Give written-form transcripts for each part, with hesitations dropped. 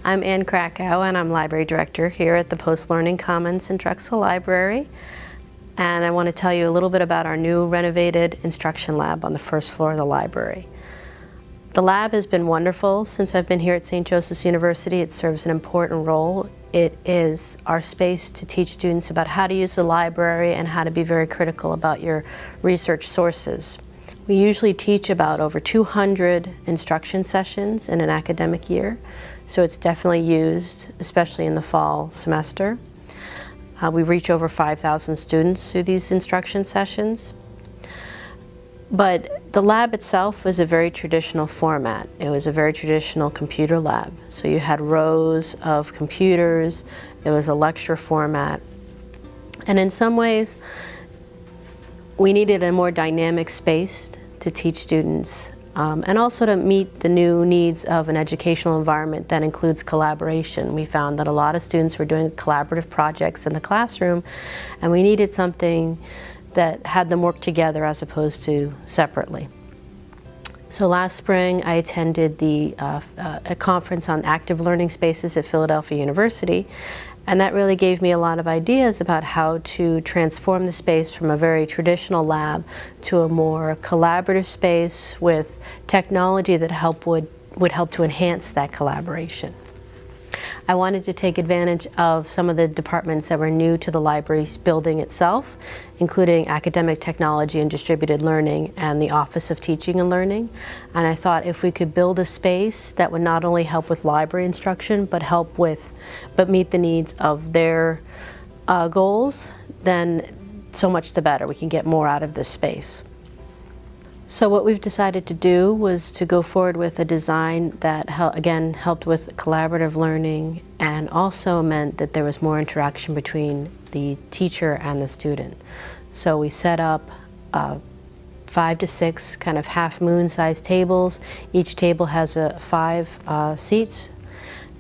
I'm Ann Krakow, and I'm Library Director here at the Post-Learning Commons in Drexel Library. And I want to tell you a little bit about our new renovated instruction lab on the first floor of the library. The lab has been wonderful since I've been here at St. Joseph's University. It serves an important role. It is our space to teach students about how to use the library and how to be very critical about your research sources. We usually teach about over 200 instruction sessions in an academic year, so it's definitely used, especially in the fall semester. We reach over 5,000 students through these instruction sessions. But the lab itself was a very traditional format. It was a very traditional computer lab. So you had rows of computers, it was a lecture format. And in some ways, we needed a more dynamic space to teach students and also to meet the new needs of an educational environment that includes collaboration. We found that a lot of students were doing collaborative projects in the classroom, and we needed something that had them work together as opposed to separately. So last spring I attended a conference on active learning spaces at Philadelphia University, and that really gave me a lot of ideas about how to transform the space from a very traditional lab to a more collaborative space with technology that would help to enhance that collaboration. I wanted to take advantage of some of the departments that were new to the library's building itself, including academic technology and distributed learning and the Office of Teaching and Learning. And I thought if we could build a space that would not only help with library instruction, but meet the needs of their goals, then so much the better. We can get more out of this space. So what we've decided to do was to go forward with a design that, again, helped with collaborative learning and also meant that there was more interaction between the teacher and the student. So we set up 5 to 6 kind of half-moon-sized tables. Each table has 5 seats.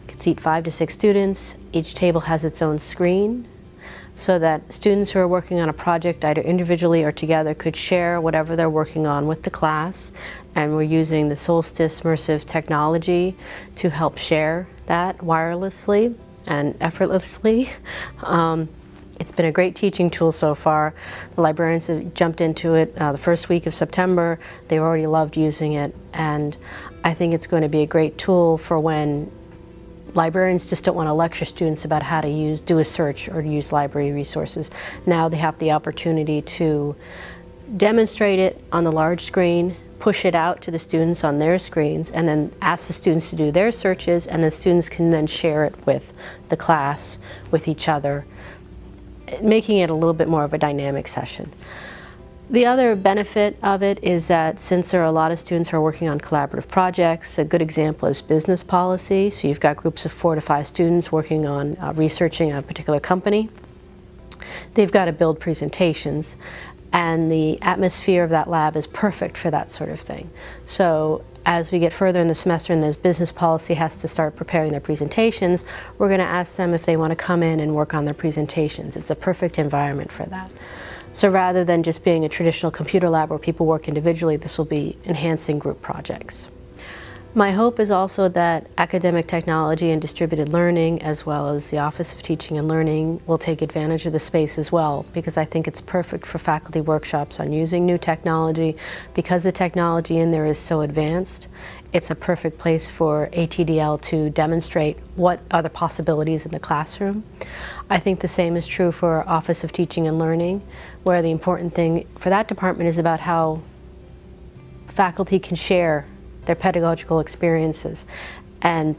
You can seat 5 to 6 students. Each table has its own screen, so that students who are working on a project either individually or together could share whatever they're working on with the class. And we're using the Solstice Mersive technology to help share that wirelessly and effortlessly. It's been a great teaching tool so far. The librarians have jumped into it the first week of September. They already loved using it, and I think it's going to be a great tool for when librarians just don't want to lecture students about how to do a search or to use library resources. Now they have the opportunity to demonstrate it on the large screen, push it out to the students on their screens, and then ask the students to do their searches, and the students can then share it with the class, with each other, making it a little bit more of a dynamic session. The other benefit of it is that since there are a lot of students who are working on collaborative projects, a good example is business policy. So you've got groups of 4 to 5 students working on researching a particular company. They've got to build presentations, and the atmosphere of that lab is perfect for that sort of thing. So as we get further in the semester and as business policy has to start preparing their presentations, we're going to ask them if they want to come in and work on their presentations. It's a perfect environment for that. So rather than just being a traditional computer lab where people work individually, this will be enhancing group projects. My hope is also that academic technology and distributed learning, as well as the Office of Teaching and Learning, will take advantage of the space as well, because I think it's perfect for faculty workshops on using new technology. Because the technology in there is so advanced, it's a perfect place for ATDL to demonstrate what are the possibilities in the classroom. I think the same is true for Office of Teaching and Learning, where the important thing for that department is about how faculty can share their pedagogical experiences. And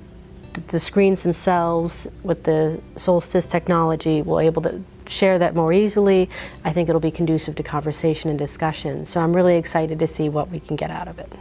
the screens themselves with the Solstice technology will be able to share that more easily. I think it'll be conducive to conversation and discussion. So I'm really excited to see what we can get out of it.